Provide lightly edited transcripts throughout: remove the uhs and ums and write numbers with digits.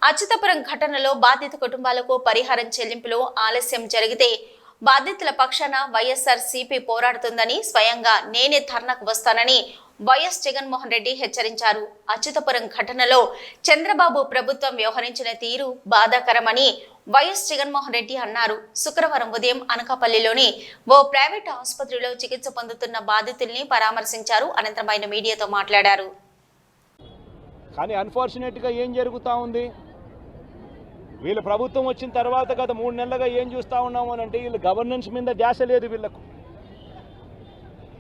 అచ్యుతపురం ఘటనలో బాధిత కుటుంబాలకు పరిహారం చెల్లింపులో ఆలస్యం జరిగితే బాధితుల పక్షాన వైఎస్ఆర్సీపీ పోరాడుతుందని స్వయంగా నేనే ధర్నాకు వస్తానని వైఎస్ జగన్మోహన్ రెడ్డి హెచ్చరించారు. అచ్యుతపురం ఘటనలో చంద్రబాబు ప్రభుత్వం వ్యవహరించిన తీరు బాధాకరమని వైఎస్ జగన్మోహన్ రెడ్డి అన్నారు. శుక్రవారం ఉదయం అనకాపల్లిలోని ఓ ప్రైవేట్ ఆసుపత్రిలో చికిత్స పొందుతున్న బాధితుల్ని పరామర్శించారు. అనంతరం ఆయన మీడియాతో మాట్లాడారు. కానీ అన్ఫార్చునేట్గా ఏం జరుగుతూ ఉంది, వీళ్ళ ప్రభుత్వం వచ్చిన తర్వాత గత 3 నెలలుగా ఏం చూస్తూ ఉన్నాము అని అంటే వీళ్ళ గవర్నెన్స్ మీద ధ్యాస లేదు. వీళ్ళకు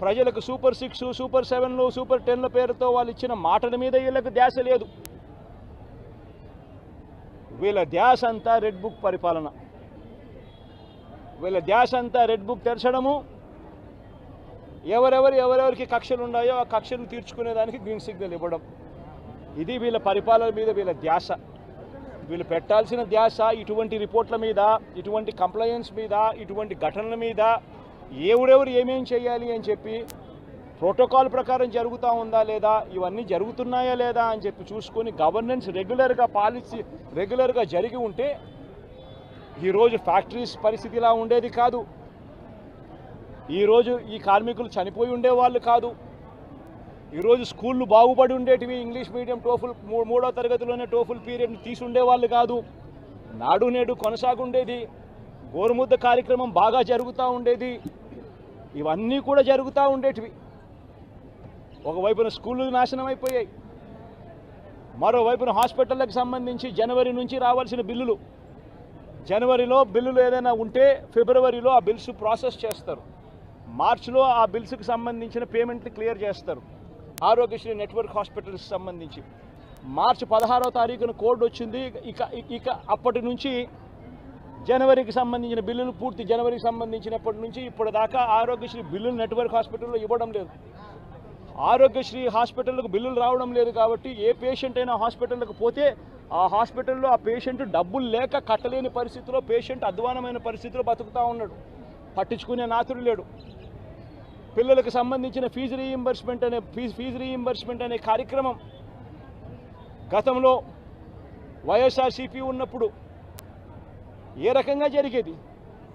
ప్రజలకు సూపర్ 6, సూపర్ 7, సూపర్ 10 పేరుతో వాళ్ళు ఇచ్చిన మాటల మీద వీళ్ళకు ధ్యాస లేదు. వీళ్ళ ధ్యాస అంతా రెడ్ బుక్ పరిపాలన, వీళ్ళ ధ్యాస అంతా రెడ్ బుక్ తెరచడము, ఎవరెవరికి కక్షలు ఉన్నాయో ఆ కక్షలు తీర్చుకునేదానికి గ్రీన్ సిగ్నల్ ఇవ్వడం. ఇది వీళ్ళ పరిపాలన మీద వీళ్ళ ధ్యాస. వీళ్ళు పెట్టాల్సిన ధ్యాస ఇటువంటి రిపోర్ట్ల మీద, ఇటువంటి కంప్లైంట్స్ మీద, ఇటువంటి ఘటనల మీద ఎవరెవరు ఏమేం చేయాలి అని చెప్పి ప్రోటోకాల్ ప్రకారం జరుగుతూ ఉందా లేదా, ఇవన్నీ జరుగుతున్నాయా లేదా అని చెప్పి చూసుకొని గవర్నెన్స్ రెగ్యులర్గా పాలసీ రెగ్యులర్గా జరిగి ఉంటే ఈరోజు ఫ్యాక్టరీస్ పరిస్థితి ఇలా ఉండేది కాదు. ఈరోజు ఈ కార్మికులు చనిపోయి ఉండేవాళ్ళు కాదు. ఈరోజు స్కూళ్ళు బాగుపడి ఉండేటివి. ఇంగ్లీష్ మీడియం టోఫుల్ 3వ తరగతిలోనే టోఫుల్ పీరియడ్ తీసుండేవాళ్ళు కాదు. నాడు నేడు కొనసాగుండేది. గోరుముద్ద కార్యక్రమం బాగా జరుగుతూ ఉండేది. ఇవన్నీ కూడా జరుగుతూ ఉండేటివి. ఒకవైపున స్కూళ్ళు నాశనం అయిపోయాయి, మరోవైపున హాస్పిటళ్ళకి సంబంధించి జనవరి నుంచి రావాల్సిన బిల్లులు, జనవరిలో బిల్లులు ఏదైనా ఉంటే ఫిబ్రవరిలో ఆ బిల్స్ ప్రాసెస్ చేస్తారు, మార్చిలో ఆ బిల్స్కి సంబంధించిన పేమెంట్లు క్లియర్ చేస్తారు. ఆరోగ్యశ్రీ నెట్వర్క్ హాస్పిటల్స్ సంబంధించి మార్చి 16వ తారీఖున కోడ్ వచ్చింది. ఇక అప్పటి నుంచి జనవరికి సంబంధించిన బిల్లులు పూర్తి జనవరికి సంబంధించినప్పటి నుంచి ఇప్పటిదాకా ఆరోగ్యశ్రీ బిల్లులు నెట్వర్క్ హాస్పిటల్లో ఇవ్వడం లేదు. ఆరోగ్యశ్రీ హాస్పిటల్కు బిల్లులు రావడం లేదు కాబట్టి ఏ పేషెంట్ అయినా హాస్పిటల్కి పోతే ఆ హాస్పిటల్లో ఆ పేషెంట్ డబ్బులు లేక కట్టలేని పరిస్థితిలో, పేషెంట్ అధ్వానమైన పరిస్థితిలో బతుకుతూ ఉన్నాడు. పట్టించుకునే నాతుడు లేడు. పిల్లలకు సంబంధించిన ఫీజు రీయింబర్స్మెంట్ అనే కార్యక్రమం గతంలో వైఎస్ఆర్సీపీ ఉన్నప్పుడు ఏ రకంగా జరిగేది?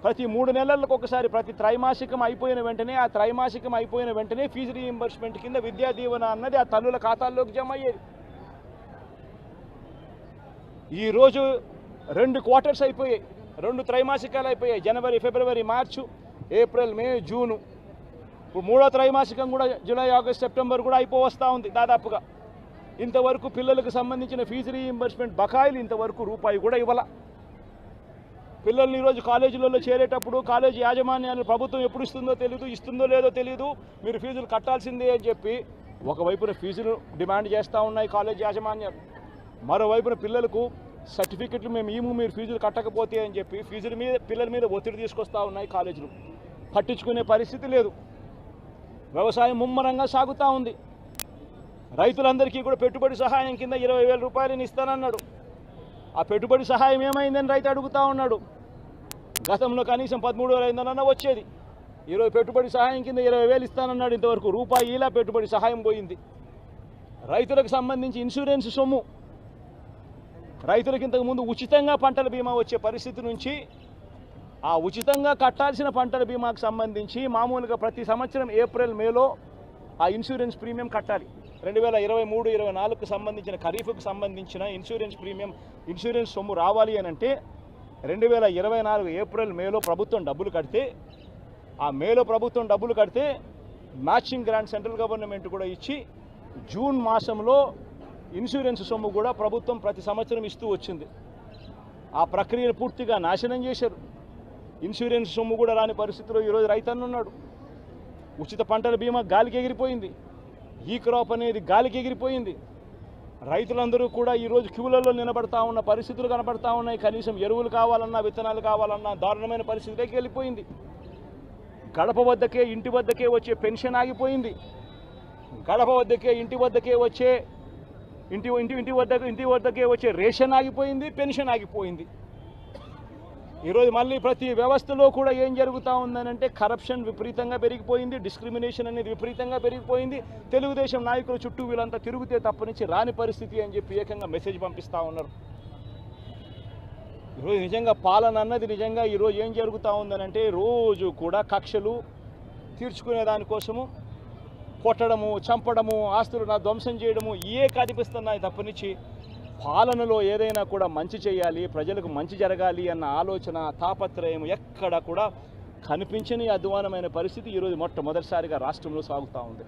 ప్రతి 3 నెలలకు ఒకసారి, ప్రతి త్రైమాసికం అయిపోయిన వెంటనే ఫీజు రీయింబర్స్మెంట్ కింద విద్యా దీవెన అన్నది ఆ తల్లుల ఖాతాల్లోకి జమ అయ్యేది. ఈరోజు 2 క్వార్టర్స్ అయిపోయాయి, 2 త్రైమాసికాలు అయిపోయాయి. జనవరి, ఫిబ్రవరి, మార్చు, ఏప్రిల్, మే, జూను. ఇప్పుడు 3వ త్రైమాసికం కూడా జూలై, ఆగస్ట్, సెప్టెంబర్ కూడా అయిపోవస్తూ ఉంది దాదాపుగా. ఇంతవరకు పిల్లలకు సంబంధించిన ఫీజు రీయింబర్స్మెంట్ బకాయిలు ఇంతవరకు రూపాయి కూడా ఇవ్వాల. పిల్లల్ని ఈరోజు కాలేజీలలో చేరేటప్పుడు కాలేజీ యాజమాన్యాలు ప్రభుత్వం ఎప్పుడు ఇస్తుందో తెలియదు, ఇస్తుందో లేదో తెలియదు, మీరు ఫీజులు కట్టాల్సిందే అని చెప్పి ఒకవైపున ఫీజులు డిమాండ్ చేస్తూ ఉన్నాయి కాలేజీ యాజమాన్యాలు, మరోవైపున పిల్లలకు సర్టిఫికెట్లు మేము మీరు ఫీజులు కట్టకపోతే అని చెప్పి పిల్లల మీద ఒత్తిడి తీసుకొస్తూ ఉన్నాయి కాలేజీలు. పట్టించుకునే పరిస్థితి లేదు. వ్యవసాయం ముమ్మరంగా సాగుతూ ఉంది. రైతులందరికీ కూడా పెట్టుబడి సహాయం కింద 20,000 రూపాయలని ఇస్తానన్నాడు. ఆ పెట్టుబడి సహాయం ఏమైందని రైతు అడుగుతూ ఉన్నాడు. గతంలో కనీసం 13,500 వచ్చేది. ఈరోజు పెట్టుబడి సహాయం కింద 20,000 ఇస్తానన్నాడు. ఇంతవరకు రూపాయి ఇలా పెట్టుబడి సహాయం పోయింది. రైతులకు సంబంధించి ఇన్సూరెన్స్ సొమ్ము, రైతులకు ఇంతకుముందు ఉచితంగా పంటల బీమా వచ్చే పరిస్థితి నుంచి ఆ ఉచితంగా కట్టాల్సిన పంటల బీమాకు సంబంధించి మామూలుగా ప్రతి సంవత్సరం ఏప్రిల్, మేలో ఆ ఇన్సూరెన్స్ ప్రీమియం కట్టాలి. 2023-24కు సంబంధించిన ఖరీఫ్కు సంబంధించిన ఇన్సూరెన్స్ సొమ్ము రావాలి అని అంటే 2024 ఏప్రిల్, మేలో ప్రభుత్వం డబ్బులు కడితే, ఆ మేలో ప్రభుత్వం డబ్బులు కడితే మ్యాచింగ్ గ్రాంట్ సెంట్రల్ గవర్నమెంట్ కూడా ఇచ్చి జూన్ మాసంలో ఇన్సూరెన్స్ సొమ్ము కూడా ప్రభుత్వం ప్రతి సంవత్సరం ఇస్తూ వచ్చింది. ఆ ప్రక్రియను పూర్తిగా నాశనం చేశారు. ఇన్సూరెన్స్ సొమ్ము కూడా రాని పరిస్థితిలో ఈరోజు రైతన్న ఉన్నాడు. ఉచిత పంటల బీమా గాలికి ఎగిరిపోయింది. ఈ క్రాప్ అనేది గాలికి ఎగిరిపోయింది. రైతులందరూ కూడా ఈరోజు క్యూలలో నిలబడతా ఉన్న పరిస్థితులు కనబడతా ఉన్నాయి. కనీసం ఎరువులు కావాలన్నా, విత్తనాలు కావాలన్నా దారుణమైన పరిస్థితిలోకి వెళ్ళిపోయింది. గడప వద్దకే, ఇంటి వద్దకే వచ్చే పెన్షన్ ఆగిపోయింది. గడప వద్దకే, ఇంటి వద్దకే వచ్చే రేషన్ ఆగిపోయింది, పెన్షన్ ఆగిపోయింది. ఈరోజు మళ్ళీ ప్రతి వ్యవస్థలో కూడా ఏం జరుగుతూ ఉందనంటే కరప్షన్ విపరీతంగా పెరిగిపోయింది, డిస్క్రిమినేషన్ అనేది విపరీతంగా పెరిగిపోయింది. తెలుగుదేశం నాయకుల చుట్టూ వీళ్ళంతా తిరిగితే తప్పనించి రాని పరిస్థితి అని చెప్పి ఏకంగా మెసేజ్ పంపిస్తూ ఉన్నారు. ఈరోజు నిజంగా పాలన అన్నది నిజంగా ఈరోజు ఏం జరుగుతూ ఉందనంటే రోజు కూడా కక్షలు తీర్చుకునే దానికోసము కొట్టడము, చంపడము, ఆస్తులను ధ్వంసం చేయడము కనిపిస్తున్నాయి తప్పనిచ్చి పాలనలో ఏదైనా కూడా మంచి చేయాలి, ప్రజలకు మంచి జరగాలి అన్న ఆలోచన, తాపత్రయం ఎక్కడ కూడా కనిపించని అధ్వానమైన పరిస్థితి ఈరోజు మొట్టమొదటిసారిగా రాష్ట్రంలో సాగుతూ ఉంది.